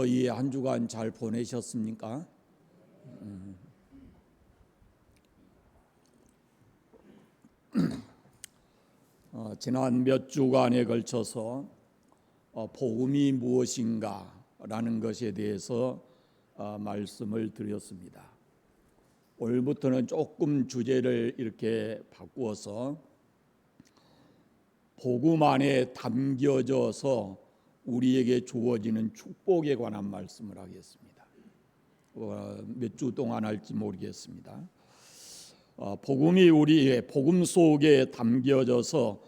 여러분도 이 한 주간 잘 보내셨습니까? 지난 몇 주간에 걸쳐서 복음이 무엇인가라는 것에 대해서 말씀을 드렸습니다. 오늘부터는 조금 주제를 이렇게 바꾸어서 복음 안에 담겨져서 우리에게 주어지는 축복에 관한 말씀을 하겠습니다. 몇 주 동안 할지 모르겠습니다. 복음이 우리의 복음 속에 담겨져서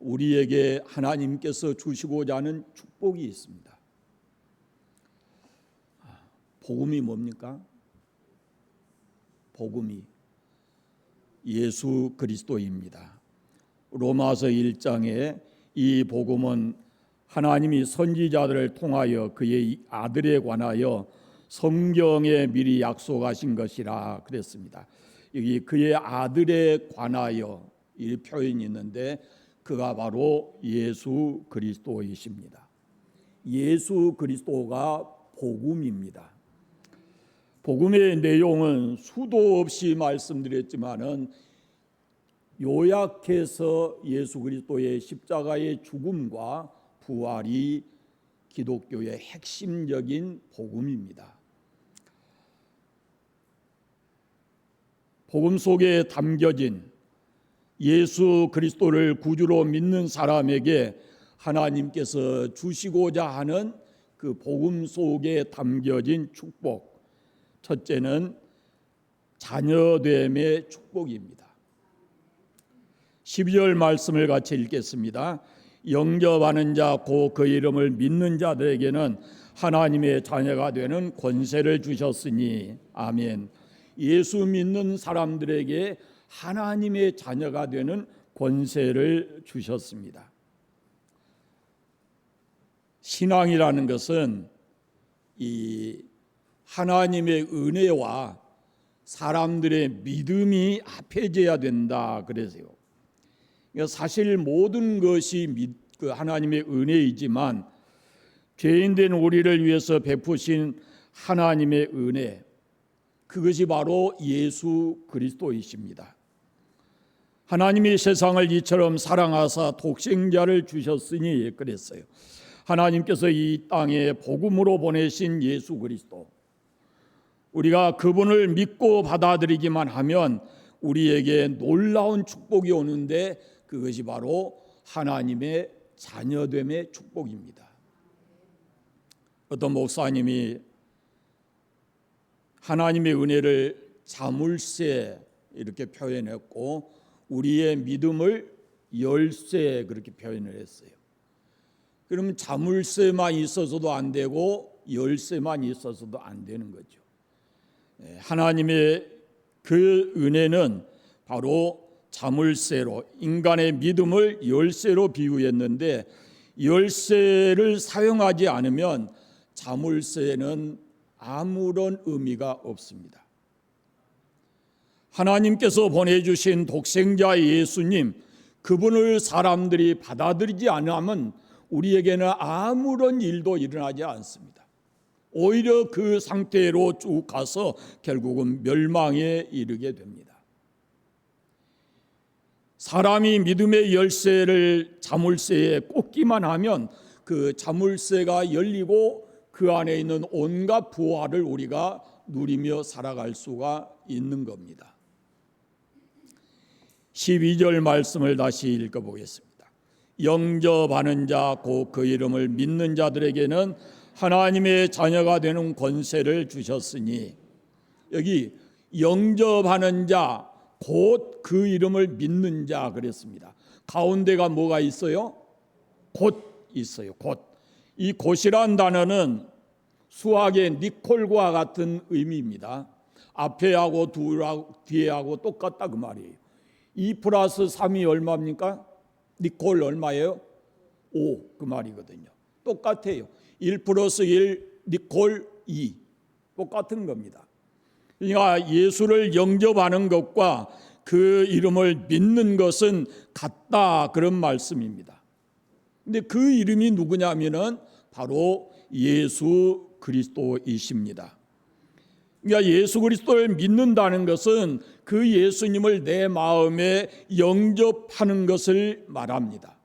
우리에게 하나님께서 주시고자 하는 축복이 있습니다. 복음이 뭡니까? 복음이 예수 그리스도입니다. 로마서 1장에 이 복음은 하나님이 선지자들을 통하여 그의 아들에 관하여 성경에 미리 약속하신 것이라 그랬습니다. 여기 그의 아들에 관하여 이 표현이 있는데 그가 바로 예수 그리스도이십니다. 예수 그리스도가 복음입니다. 복음의 내용은 수도 없이 말씀드렸지만은 요약해서 예수 그리스도의 십자가의 죽음과 부활이 기독교의 핵심적인 복음입니다. 복음 속에 담겨진 예수 그리스도를 구주로 믿는 사람에게 하나님께서 주시고자 하는 그 복음 속에 담겨진 축복. 첫째는 자녀됨의 축복입니다. 12절 말씀을 같이 읽겠습니다. 영접하는 자 곧 그 이름을 믿는 자들에게는 하나님의 자녀가 되는 권세를 주셨으니 아멘. 예수 믿는 사람들에게 하나님의 자녀가 되는 권세를 주셨습니다. 신앙이라는 것은 이 하나님의 은혜와 사람들의 믿음이 합해져야 된다 그래서요. 사실 모든 것이 하나님의 은혜이지만 죄인된 우리를 위해서 베푸신 하나님의 은혜, 그것이 바로 예수 그리스도이십니다. 하나님이 세상을 이처럼 사랑하사 독생자를 주셨으니 그랬어요. 하나님께서 이 땅에 복음으로 보내신 예수 그리스도, 우리가 그분을 믿고 받아들이기만 하면 우리에게 놀라운 축복이 오는데 그것이 바로 하나님의 자녀됨의 축복입니다. 어떤 목사님이 하나님의 은혜를 자물쇠 이렇게 표현했고 우리의 믿음을 열쇠 그렇게 표현을 했어요. 그러면 자물쇠만 있어서도 안 되고 열쇠만 있어서도 안 되는 거죠. 하나님의 그 은혜는 바로 자물쇠로, 인간의 믿음을 열쇠로 비유했는데 열쇠를 사용하지 않으면 자물쇠는 아무런 의미가 없습니다. 하나님께서 보내주신 독생자 예수님, 그분을 사람들이 받아들이지 않으면 우리에게는 아무런 일도 일어나지 않습니다. 오히려 그 상태로 쭉 가서 결국은 멸망에 이르게 됩니다. 사람이 믿음의 열쇠를 자물쇠에 꽂기만 하면 그 자물쇠가 열리고 그 안에 있는 온갖 부활을 우리가 누리며 살아갈 수가 있는 겁니다. 12절 말씀을 다시 읽어보겠습니다. 영접하는 자 곧 그 이름을 믿는 자들에게는 하나님의 자녀가 되는 권세를 주셨으니, 여기 영접하는 자 곧 그 이름을 믿는 자 그랬습니다. 가운데가 뭐가 있어요? 곧 있어요. 곧. 이 곧이란 단어는 수학의 니콜과 같은 의미입니다. 앞에하고 뒤에하고 똑같다 그 말이에요. 2 플러스 3이 얼마입니까? 니콜 얼마예요? 5 그 말이거든요. 똑같아요. 1 플러스 1 니콜 2 똑같은 겁니다. 그러니까 예수를 영접하는 것과 그 이름을 믿는 것은 같다 그런 말씀입니다. 근데 그 이름이 누구냐면은 바로 예수 그리스도이십니다. 그러니까 예수 그리스도를 믿는다는 것은 그 예수님을 내 마음에 영접하는 것을 말합니다.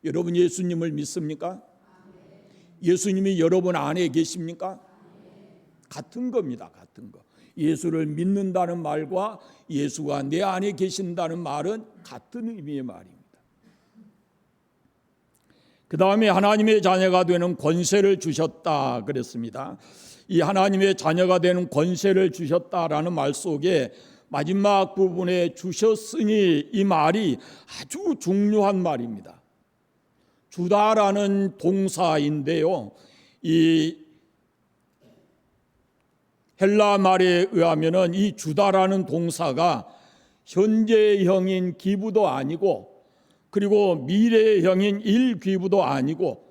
여러분 예수님을 믿습니까? 예수님이 여러분 안에 계십니까? 같은 겁니다. 같은 거. 예수를 믿는다는 말과 예수가 내 안에 계신다는 말은 같은 의미의 말입니다. 그 다음에 하나님의 자녀가 되는 권세를 주셨다 그랬습니다. 이 하나님의 자녀가 되는 권세를 주셨다라는 말 속에 마지막 부분에 주셨으니 이 말이 아주 중요한 말입니다. 주다라는 동사인데요. 이 헬라 말에 의하면은 이 주다라는 동사가 현재형인 기부도 아니고 그리고 미래형인 일귀부도 아니고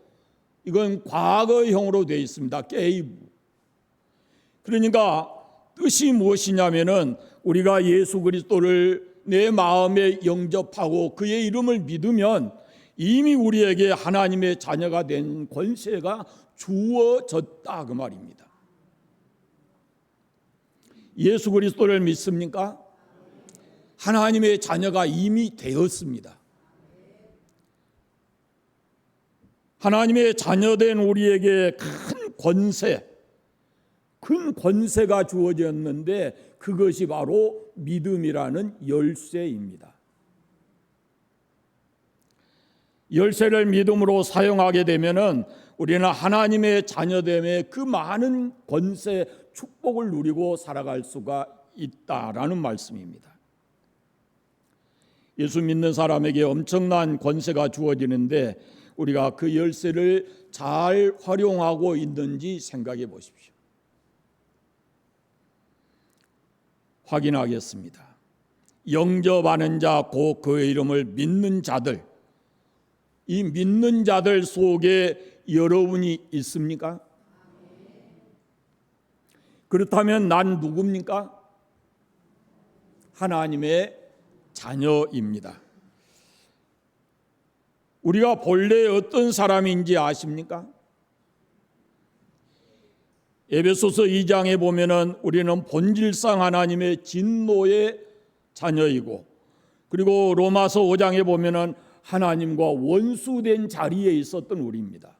이건 과거형으로 되어 있습니다. 게이브. 그러니까 뜻이 무엇이냐면은 우리가 예수 그리스도를 내 마음에 영접하고 그의 이름을 믿으면 이미 우리에게 하나님의 자녀가 된 권세가 주어졌다 그 말입니다. 예수 그리스도를 믿습니까? 하나님의 자녀가 이미 되었습니다. 하나님의 자녀된 우리에게 큰 권세가 주어졌는데 그것이 바로 믿음이라는 열쇠입니다. 열쇠를 믿음으로 사용하게 되면은 우리는 하나님의 자녀됨의 그 많은 권세, 축복을 누리고 살아갈 수가 있다라는 말씀입니다. 예수 믿는 사람에게 엄청난 권세가 주어지는데 우리가 그 열쇠를 잘 활용하고 있는지 생각해 보십시오. 확인하겠습니다. 영접하는 자, 곧 그의 이름을 믿는 자들, 이 믿는 자들 속에 여러분이 있습니까? 그렇다면 난 누굽니까? 하나님의 자녀입니다. 우리가 본래 어떤 사람인지 아십니까? 에베소서 2장에 보면은 우리는 본질상 하나님의 진노의 자녀이고 그리고 로마서 5장에 보면은 하나님과 원수된 자리에 있었던 우리입니다.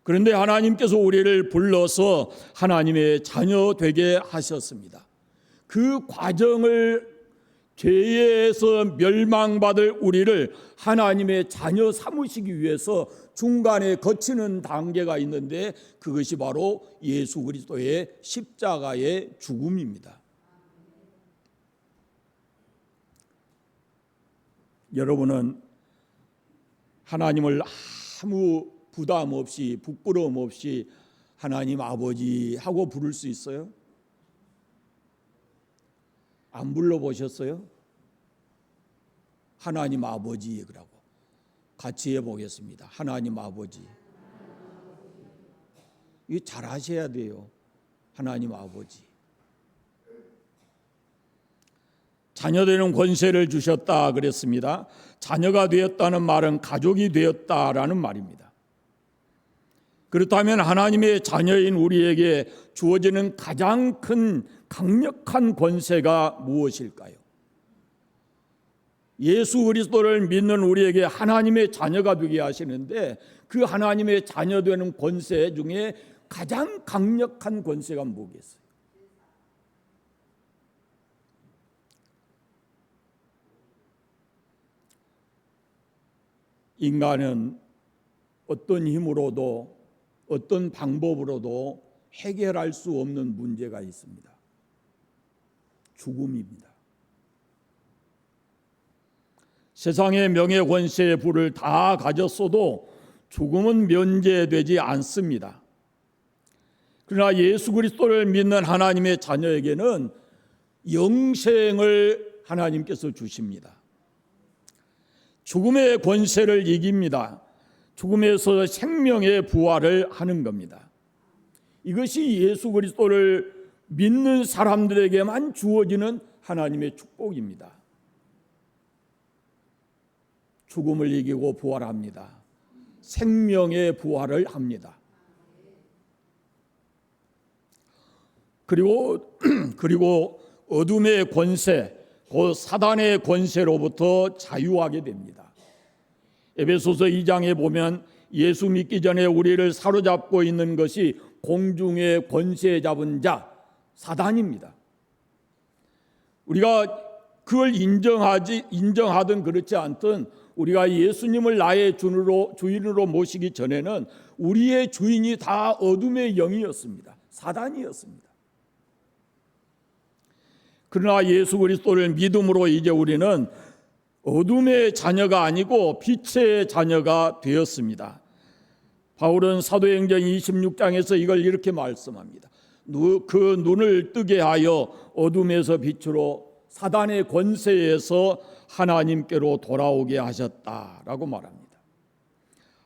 그런데 하나님께서 우리를 불러서 하나님의 자녀 되게 하셨습니다. 그 과정을 죄에서 멸망받을 우리를 하나님의 자녀 삼으시기 위해서 중간에 거치는 단계가 있는데 그것이 바로 예수 그리스도의 십자가의 죽음입니다. 여러분은 하나님을 아무 부담 없이 부끄러움 없이 하나님 아버지 하고 부를 수 있어요? 안 불러보셨어요? 하나님 아버지 그러고 같이 해보겠습니다. 하나님 아버지. 이거 잘 하셔야 돼요. 하나님 아버지. 자녀되는 권세를 주셨다 그랬습니다. 자녀가 되었다는 말은 가족이 되었다라는 말입니다. 그렇다면 하나님의 자녀인 우리에게 주어지는 가장 큰 강력한 권세가 무엇일까요? 예수 그리스도를 믿는 우리에게 하나님의 자녀가 되게 하시는데 그 하나님의 자녀 되는 권세 중에 가장 강력한 권세가 뭐겠어요? 인간은 어떤 힘으로도 어떤 방법으로도 해결할 수 없는 문제가 있습니다. 죽음입니다. 세상의 명예 권세의 부를 다 가졌어도 죽음은 면제되지 않습니다. 그러나 예수 그리스도를 믿는 하나님의 자녀에게는 영생을 하나님께서 주십니다. 죽음의 권세를 이깁니다. 죽음에서 생명의 부활을 하는 겁니다. 이것이 예수 그리스도를 믿는 사람들에게만 주어지는 하나님의 축복입니다. 죽음을 이기고 부활합니다. 생명의 부활을 합니다. 그리고 어둠의 권세, 그 사단의 권세로부터 자유하게 됩니다. 에베소서 2장에 보면 예수 믿기 전에 우리를 사로잡고 있는 것이 공중의 권세 잡은 자 사단입니다. 우리가 그걸 인정하든 그렇지 않든 우리가 예수님을 나의 주인으로 모시기 전에는 우리의 주인이 다 어둠의 영이었습니다. 사단이었습니다. 그러나 예수 그리스도를 믿음으로 이제 우리는 어둠의 자녀가 아니고 빛의 자녀가 되었습니다. 바울은 사도행전 26장에서 이걸 이렇게 말씀합니다. 그 눈을 뜨게 하여 어둠에서 빛으로 사단의 권세에서 하나님께로 돌아오게 하셨다라고 말합니다.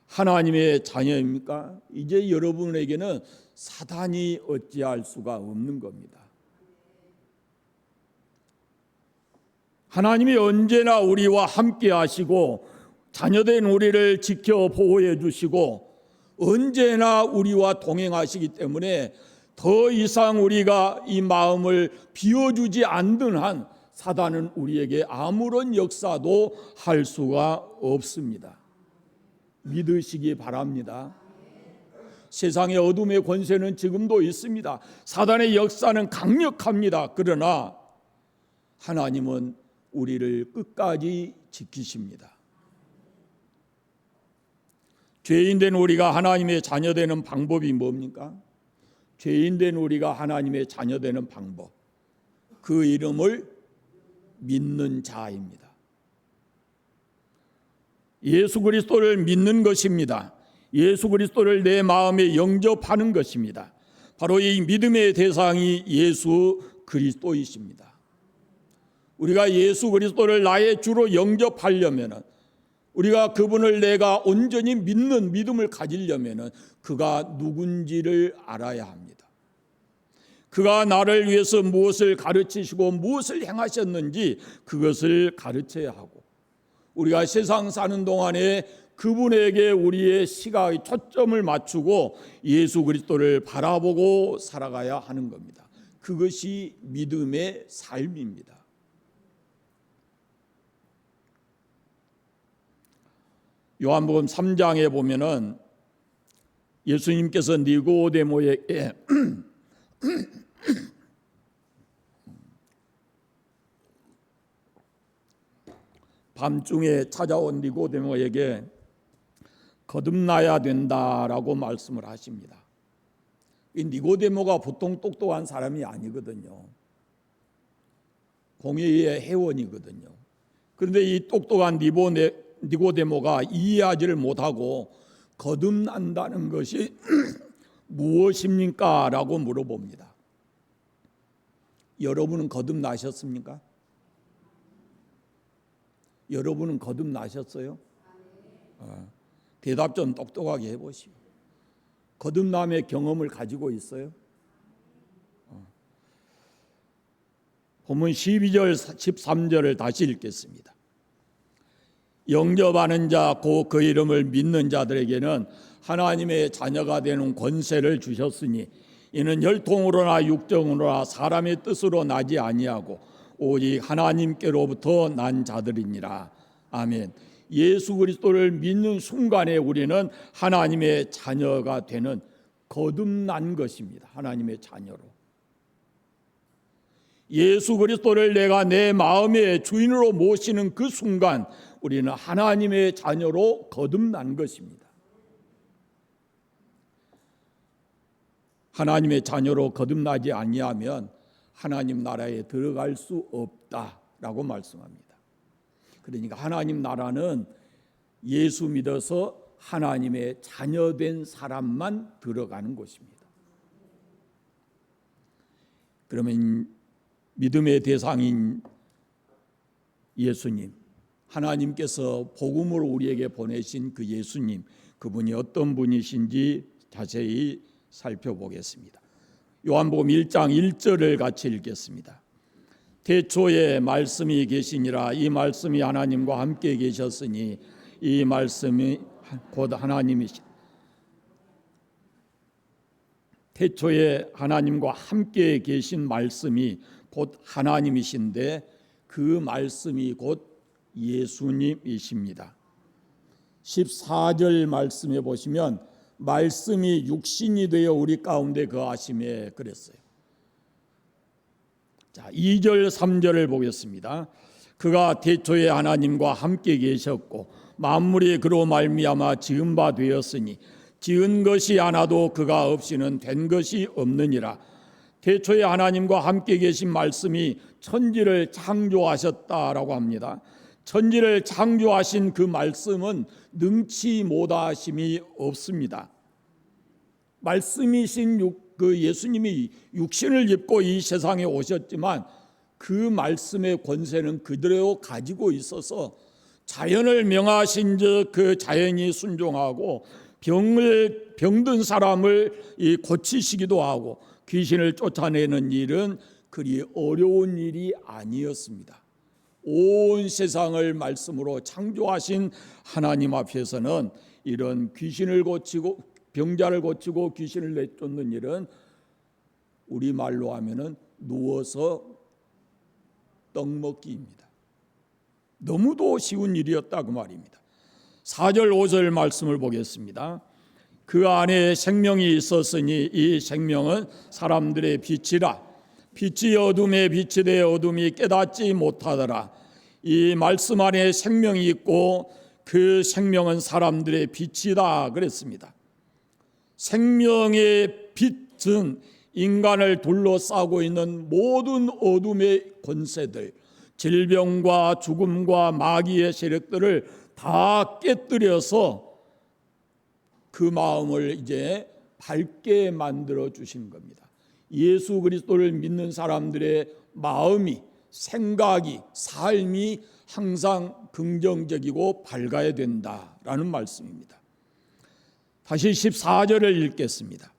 하나님의 자녀입니까? 이제 여러분에게는 사단이 어찌할 수가 없는 겁니다. 하나님이 언제나 우리와 함께 하시고 자녀된 우리를 지켜 보호해 주시고 언제나 우리와 동행하시기 때문에 더 이상 우리가 이 마음을 비워주지 않는 한 사단은 우리에게 아무런 역사도 할 수가 없습니다. 믿으시기 바랍니다. 세상의 어둠의 권세는 지금도 있습니다. 사단의 역사는 강력합니다. 그러나 하나님은 우리를 끝까지 지키십니다. 죄인된 우리가 하나님의 자녀되는 방법이 뭡니까? 죄인된 우리가 하나님의 자녀되는 방법, 그 이름을 믿는 자입니다. 예수 그리스도를 믿는 것입니다. 예수 그리스도를 내 마음에 영접하는 것입니다. 바로 이 믿음의 대상이 예수 그리스도이십니다. 우리가 예수 그리스도를 나의 주로 영접하려면, 우리가 그분을 내가 온전히 믿는 믿음을 가지려면 그가 누군지를 알아야 합니다. 그가 나를 위해서 무엇을 가르치시고 무엇을 행하셨는지 그것을 가르쳐야 하고, 우리가 세상 사는 동안에 그분에게 우리의 시각의 초점을 맞추고 예수 그리스도를 바라보고 살아가야 하는 겁니다. 그것이 믿음의 삶입니다. 요한복음 3장에 보면은 예수님께서 니고데모에게 밤중에 찾아온 니고데모에게 거듭나야 된다라고 말씀을 하십니다. 이 니고데모가 보통 똑똑한 사람이 아니거든요. 공의의 회원이거든요. 그런데 이 똑똑한 니고데모가 이해하지를 못하고 거듭난다는 것이 무엇입니까? 라고 물어봅니다. 여러분은 거듭나셨습니까? 여러분은 거듭나셨어요? 대답 좀 똑똑하게 해보시오. 거듭남의 경험을 가지고 있어요? 본문 12절 13절을 다시 읽겠습니다. 영접하는 자, 곧 그 이름을 믿는 자들에게는 하나님의 자녀가 되는 권세를 주셨으니 이는 혈통으로나 육정으로나 사람의 뜻으로 나지 아니하고 오직 하나님께로부터 난 자들이니라. 아멘. 예수 그리스도를 믿는 순간에 우리는 하나님의 자녀가 되는, 거듭난 것입니다. 하나님의 자녀로. 예수 그리스도를 내가 내 마음의 주인으로 모시는 그 순간 우리는 하나님의 자녀로 거듭난 것입니다. 하나님의 자녀로 거듭나지 아니하면 하나님 나라에 들어갈 수 없다라고 말씀합니다. 그러니까 하나님 나라는 예수 믿어서 하나님의 자녀된 사람만 들어가는 곳입니다. 그러면 믿음의 대상인 예수님, 하나님께서 복음으로 우리에게 보내신 그 예수님, 그분이 어떤 분이신지 자세히 살펴보겠습니다. 요한복음 1장 1절을 같이 읽겠습니다. 태초에 말씀이 계시니라. 이 말씀이 하나님과 함께 계셨으니 이 말씀이 곧 하나님이시라. 태초에 하나님과 함께 계신 말씀이 곧 하나님이신데 그 말씀이 곧 예수님이십니다. 14절 말씀에 보시면 말씀이 육신이 되어 우리 가운데 거하심에 그랬어요. 자, 2절 3절을 보겠습니다. 그가 태초에 하나님과 함께 계셨고 만물이 그로 말미암아 지은 바 되었으니 지은 것이 하나도 그가 없이는 된 것이 없느니라. 태초에 하나님과 함께 계신 말씀이 천지를 창조하셨다라고 합니다. 천지를 창조하신 그 말씀은 능치 못하심이 없습니다. 말씀이신 그 예수님이 육신을 입고 이 세상에 오셨지만 그 말씀의 권세는 그대로 가지고 있어서 자연을 명하신 즉 그 자연이 순종하고 병든 사람을 고치시기도 하고 귀신을 쫓아내는 일은 그리 어려운 일이 아니었습니다. 온 세상을 말씀으로 창조하신 하나님 앞에서는 이런 귀신을 고치고 병자를 고치고 귀신을 내쫓는 일은 우리말로 하면은 누워서 떡 먹기입니다. 너무도 쉬운 일이었다 그 말입니다. 4절 5절 말씀을 보겠습니다. 그 안에 생명이 있었으니 이 생명은 사람들의 빛이라. 빛이 어둠에 빛이 되어 어둠이 깨닫지 못하더라. 이 말씀 안에 생명이 있고 그 생명은 사람들의 빛이다 그랬습니다. 생명의 빛은 인간을 둘러싸고 있는 모든 어둠의 권세들, 질병과 죽음과 마귀의 세력들을 다 깨뜨려서 그 마음을 이제 밝게 만들어 주신 겁니다. 예수 그리스도를 믿는 사람들의 마음이, 생각이, 삶이 항상 긍정적이고 밝아야 된다라는 말씀입니다. 다시 14절을 읽겠습니다.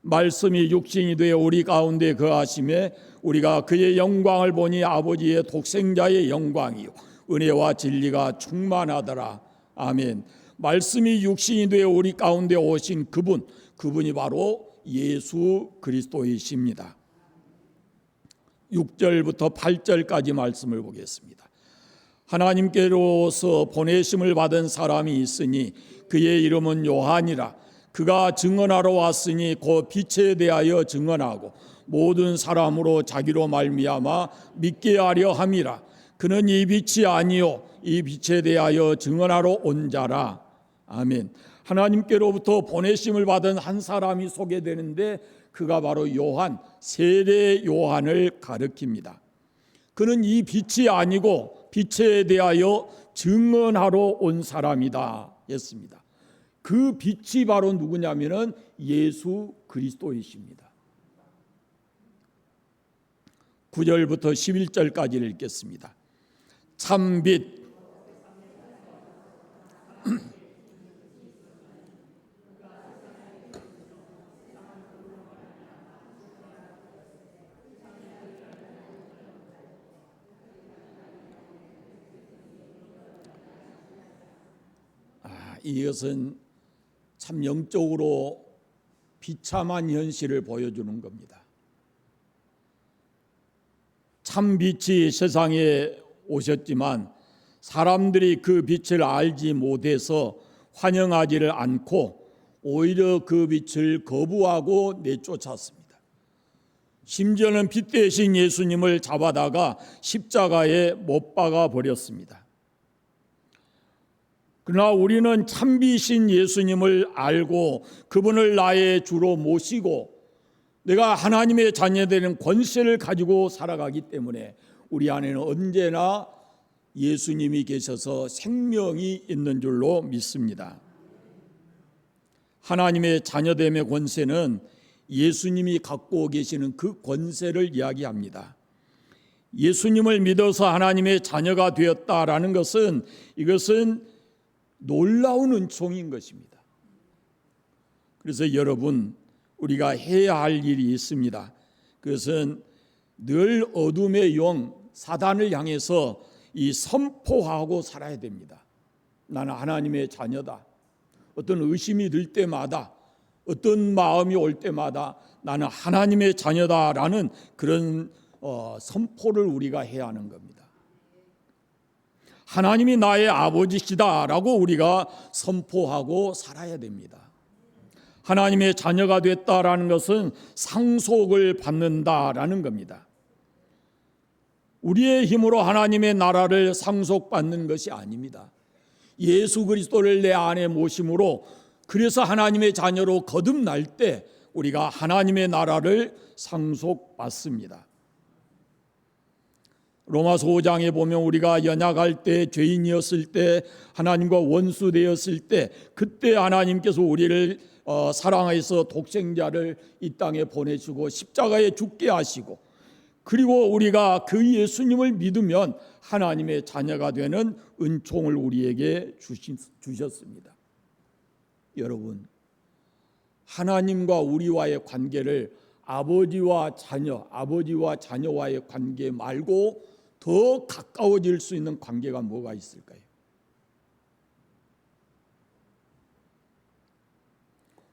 말씀이 육신이 되어 우리 가운데 거하심에 우리가 그의 영광을 보니 아버지의 독생자의 영광이요 은혜와 진리가 충만하더라. 아멘. 말씀이 육신이 되어 우리 가운데 오신 그분이 바로 예수 그리스도이십니다. 6절부터 8절까지 말씀을 보겠습니다. 하나님께로서 보내심을 받은 사람이 있으니 그의 이름은 요한이라. 그가 증언하러 왔으니 곧 빛에 대하여 증언하고 모든 사람으로 자기로 말미암아 믿게 하려 함이라. 그는 이 빛이 아니요 이 빛에 대하여 증언하러 온 자라. 아멘. 하나님께로부터 보내심을 받은 한 사람이 소개되는데 그가 바로 요한, 세례 요한을 가리킵니다. 그는 이 빛이 아니고 빛에 대하여 증언하러 온 사람이다 했습니다. 그 빛이 바로 누구냐면은 예수 그리스도이십니다. 9절부터 11절까지 읽겠습니다. 참빛 이것은 참 영적으로 비참한 현실을 보여주는 겁니다. 참 빛이 세상에 오셨지만 사람들이 그 빛을 알지 못해서 환영하지를 않고 오히려 그 빛을 거부하고 내쫓았습니다. 심지어는 빛 대신 예수님을 잡아다가 십자가에 못 박아 버렸습니다. 그러나 우리는 참빛인 예수님을 알고 그분을 나의 주로 모시고 내가 하나님의 자녀되는 권세를 가지고 살아가기 때문에 우리 안에는 언제나 예수님이 계셔서 생명이 있는 줄로 믿습니다. 하나님의 자녀됨의 권세는 예수님이 갖고 계시는 그 권세를 이야기합니다. 예수님을 믿어서 하나님의 자녀가 되었다라는 것은 이것은 놀라운 은총인 것입니다. 그래서 여러분 우리가 해야 할 일이 있습니다. 그것은 늘 어둠의 영 사단을 향해서 이 선포하고 살아야 됩니다. 나는 하나님의 자녀다. 어떤 의심이 들 때마다 어떤 마음이 올 때마다 나는 하나님의 자녀다라는 그런 선포를 우리가 해야 하는 겁니다. 하나님이 나의 아버지시다라고 우리가 선포하고 살아야 됩니다. 하나님의 자녀가 됐다라는 것은 상속을 받는다라는 겁니다. 우리의 힘으로 하나님의 나라를 상속받는 것이 아닙니다. 예수 그리스도를 내 안에 모심으로, 그래서 하나님의 자녀로 거듭날 때 우리가 하나님의 나라를 상속받습니다. 로마서 5장에 보면 우리가 연약할 때, 죄인이었을 때, 하나님과 원수되었을 때, 그때 하나님께서 우리를 사랑해서 독생자를 이 땅에 보내주고 십자가에 죽게 하시고, 그리고 우리가 그 예수님을 믿으면 하나님의 자녀가 되는 은총을 우리에게 주셨습니다. 여러분, 하나님과 우리와의 관계를 아버지와 자녀와의 관계 말고 더 가까워질 수 있는 관계가 뭐가 있을까요?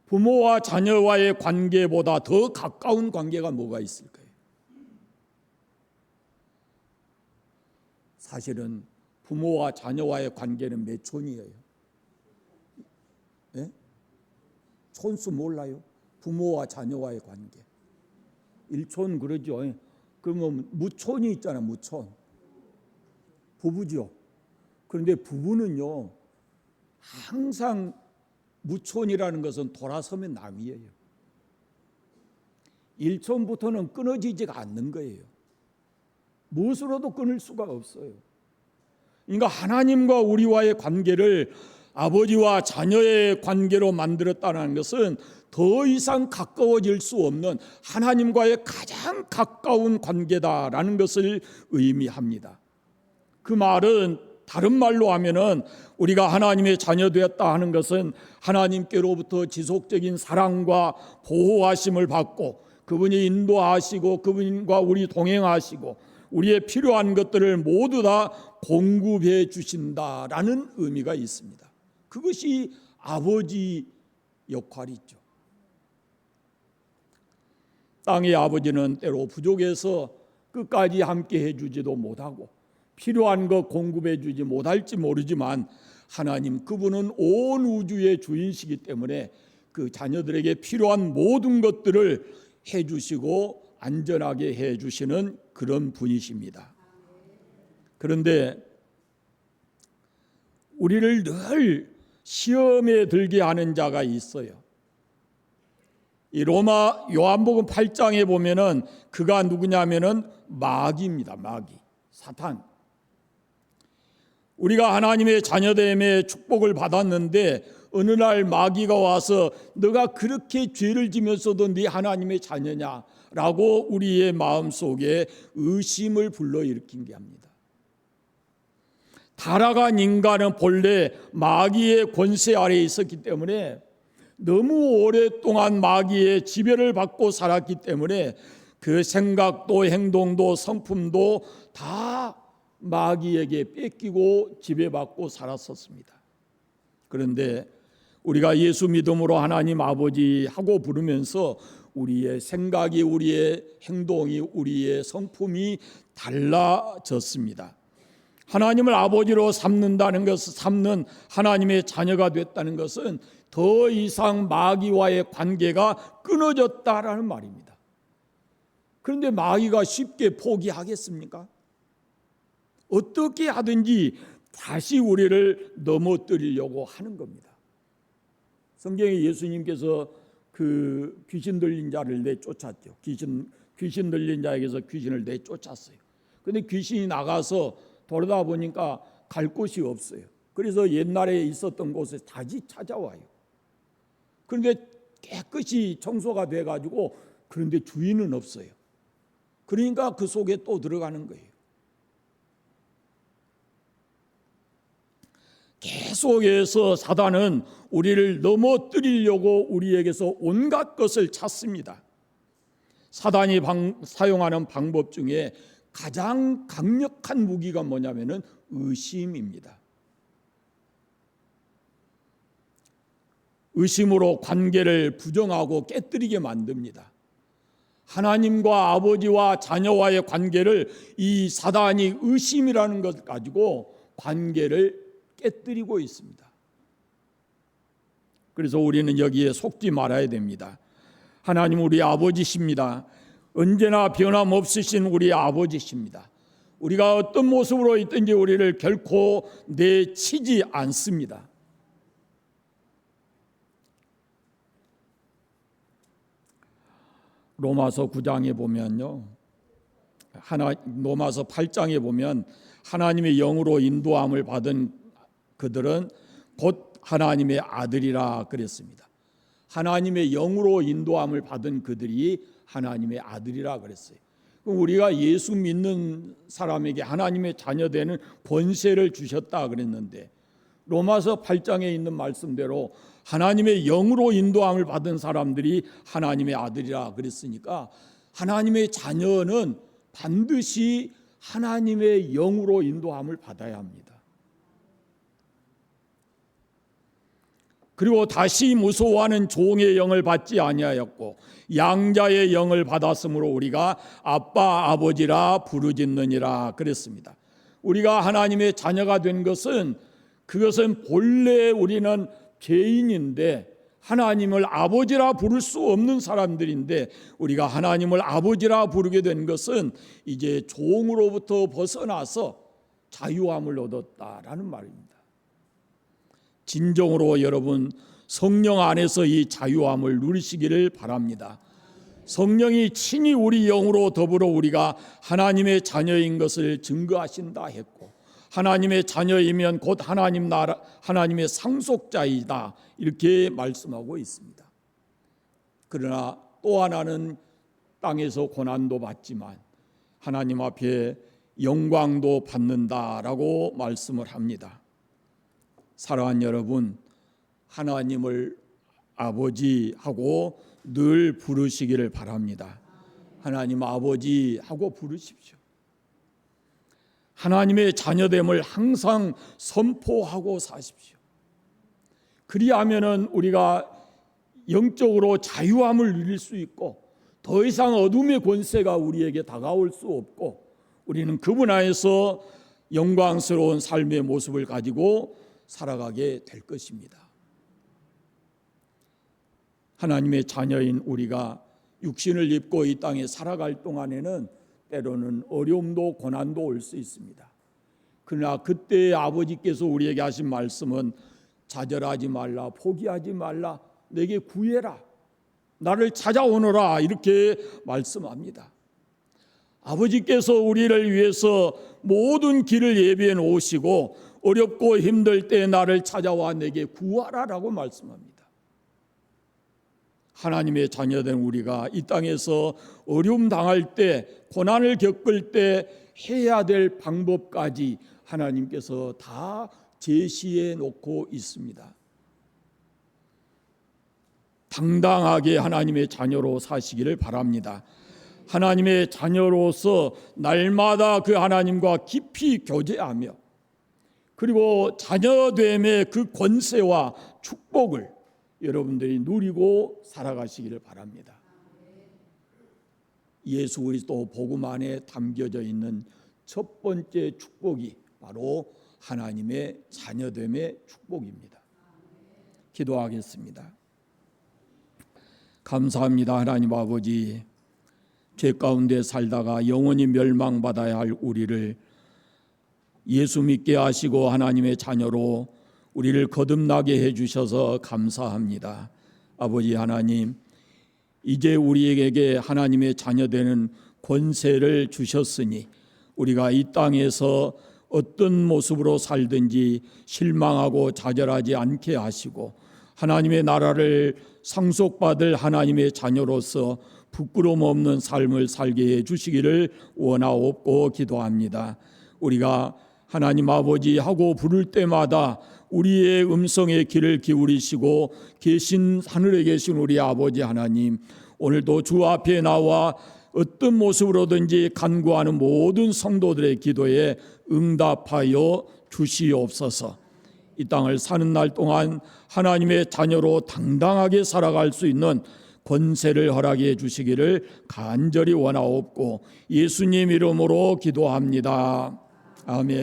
부모와 자녀와의 관계보다 더 가까운 관계가 뭐가 있을까요? 사실은 부모와 자녀와의 관계는 몇 촌이에요? 예? 촌수 몰라요? 부모와 자녀와의 관계 1촌 그러죠. 그러면 무촌이 있잖아. 무촌 부부죠. 그런데 부부는요 항상 무촌이라는 것은 돌아서면 나위예요. 1촌부터는 끊어지지가 않는 거예요. 무엇으로도 끊을 수가 없어요. 그러니까 하나님과 우리와의 관계를 아버지와 자녀의 관계로 만들었다는 것은 더 이상 가까워질 수 없는 하나님과의 가장 가까운 관계다라는 것을 의미합니다. 그 말은 다른 말로 하면은 우리가 하나님의 자녀 되었다 하는 것은 하나님께로부터 지속적인 사랑과 보호하심을 받고 그분이 인도하시고 그분과 우리 동행하시고 우리의 필요한 것들을 모두 다 공급해 주신다라는 의미가 있습니다. 그것이 아버지 역할이죠. 땅의 아버지는 때로 부족해서 끝까지 함께 해주지도 못하고 필요한 것 공급해 주지 못할지 모르지만 하나님 그분은 온 우주의 주인이시기 때문에 그 자녀들에게 필요한 모든 것들을 해주시고 안전하게 해주시는 그런 분이십니다. 그런데 우리를 늘 시험에 들게 하는 자가 있어요. 이 로마 요한복음 8장에 보면은 그가 누구냐면은 마귀입니다. 마귀, 사탄. 우리가 하나님의 자녀됨의 축복을 받았는데 어느 날 마귀가 와서 너가 그렇게 죄를 지면서도 네 하나님의 자녀냐라고 우리의 마음속에 의심을 불러일으킨 게 합니다. 타락한 인간은 본래 마귀의 권세 아래에 있었기 때문에 너무 오랫동안 마귀의 지배를 받고 살았기 때문에 그 생각도 행동도 성품도 다 마귀에게 뺏기고 지배받고 살았었습니다. 그런데 우리가 예수 믿음으로 하나님 아버지 하고 부르면서 우리의 생각이, 우리의 행동이, 우리의 성품이 달라졌습니다. 하나님을 아버지로 삼는다는 것은, 삼는 하나님의 자녀가 됐다는 것은 더 이상 마귀와의 관계가 끊어졌다라는 말입니다. 그런데 마귀가 쉽게 포기하겠습니까? 어떻게 하든지 다시 우리를 넘어뜨리려고 하는 겁니다. 성경에 예수님께서 그 귀신 들린 자를 내쫓았죠. 귀신 들린 자에게서 귀신을 내쫓았어요. 그런데 귀신이 나가서 돌아다 보니까 갈 곳이 없어요. 그래서 옛날에 있었던 곳에 다시 찾아와요. 그런데 깨끗이 청소가 돼가지고 그런데 주인은 없어요. 그러니까 그 속에 또 들어가는 거예요. 계속해서 사단은 우리를 넘어뜨리려고 우리에게서 온갖 것을 찾습니다. 사단이 사용하는 방법 중에 가장 강력한 무기가 뭐냐면은 의심입니다. 의심으로 관계를 부정하고 깨뜨리게 만듭니다. 하나님과 아버지와 자녀와의 관계를 이 사단이 의심이라는 것 가지고 관계를 깨뜨리고 있습니다. 그래서 우리는 여기에 속지 말아야 됩니다. 하나님 우리 아버지십니다. 언제나 변함없으신 우리 아버지십니다. 우리가 어떤 모습으로 있든지 우리를 결코 내치지 않습니다. 로마서 9장에 보면요, 로마서 8장에 보면 하나님의 영으로 인도함을 받은 그들은 곧 하나님의 아들이라 그랬습니다. 하나님의 영으로 인도함을 받은 그들이 하나님의 아들이라 그랬어요. 그럼 우리가 예수 믿는 사람에게 하나님의 자녀되는 권세를 주셨다 그랬는데, 로마서 8장에 있는 말씀대로 하나님의 영으로 인도함을 받은 사람들이 하나님의 아들이라 그랬으니까 하나님의 자녀는 반드시 하나님의 영으로 인도함을 받아야 합니다. 그리고 다시 무서워하는 종의 영을 받지 아니하였고 양자의 영을 받았으므로 우리가 아빠 아버지라 부르짖느니라 그랬습니다. 우리가 하나님의 자녀가 된 것은, 그것은 본래 우리는 죄인인데 하나님을 아버지라 부를 수 없는 사람들인데, 우리가 하나님을 아버지라 부르게 된 것은 이제 종으로부터 벗어나서 자유함을 얻었다라는 말입니다. 진정으로 여러분 성령 안에서 이 자유함을 누리시기를 바랍니다. 성령이 친히 우리 영으로 더불어 우리가 하나님의 자녀인 것을 증거하신다 했고, 하나님의 자녀이면 곧 하나님 나라, 하나님의 상속자이다 이렇게 말씀하고 있습니다. 그러나 또 하나는 땅에서 고난도 받지만 하나님 앞에 영광도 받는다라고 말씀을 합니다. 사랑하는 여러분, 하나님을 아버지하고 늘 부르시기를 바랍니다. 하나님 아버지 하고 부르십시오. 하나님의 자녀됨을 항상 선포하고 사십시오. 그리하면은 우리가 영적으로 자유함을 누릴 수 있고 더 이상 어둠의 권세가 우리에게 다가올 수 없고, 우리는 그분 안에서 영광스러운 삶의 모습을 가지고 살아가게 될 것입니다. 하나님의 자녀인 우리가 육신을 입고 이 땅에 살아갈 동안에는 때로는 어려움도 고난도 올 수 있습니다. 그러나 그때 아버지께서 우리에게 하신 말씀은 좌절하지 말라, 포기하지 말라, 내게 구해라, 나를 찾아오너라 이렇게 말씀합니다. 아버지께서 우리를 위해서 모든 길을 예비해 놓으시고 어렵고 힘들 때 나를 찾아와 내게 구하라라고 말씀합니다. 하나님의 자녀된 우리가 이 땅에서 어려움 당할 때, 고난을 겪을 때 해야 될 방법까지 하나님께서 다 제시해 놓고 있습니다. 당당하게 하나님의 자녀로 사시기를 바랍니다. 하나님의 자녀로서 날마다 그 하나님과 깊이 교제하며, 그리고 자녀됨의 그 권세와 축복을 여러분들이 누리고 살아가시기를 바랍니다. 예수 그리스도 복음 안에 담겨져 있는 첫 번째 축복이 바로 하나님의 자녀됨의 축복입니다. 기도하겠습니다. 감사합니다. 하나님 아버지, 죄 가운데 살다가 영원히 멸망받아야 할 우리를 예수 믿게 하시고 하나님의 자녀로 우리를 거듭나게 해주셔서 감사합니다. 아버지 하나님, 이제 우리에게 하나님의 자녀되는 권세를 주셨으니 우리가 이 땅에서 어떤 모습으로 살든지 실망하고 좌절하지 않게 하시고 하나님의 나라를 상속받을 하나님의 자녀로서 부끄러움 없는 삶을 살게 해주시기를 원하옵고 기도합니다. 우리가 하나님 아버지 하고 부를 때마다 우리의 음성에 귀를 기울이시고 계신 하늘에 계신 우리 아버지 하나님, 오늘도 주 앞에 나와 어떤 모습으로든지 간구하는 모든 성도들의 기도에 응답하여 주시옵소서. 이 땅을 사는 날 동안 하나님의 자녀로 당당하게 살아갈 수 있는 권세를 허락해 주시기를 간절히 원하옵고 예수님 이름으로 기도합니다. 아멘.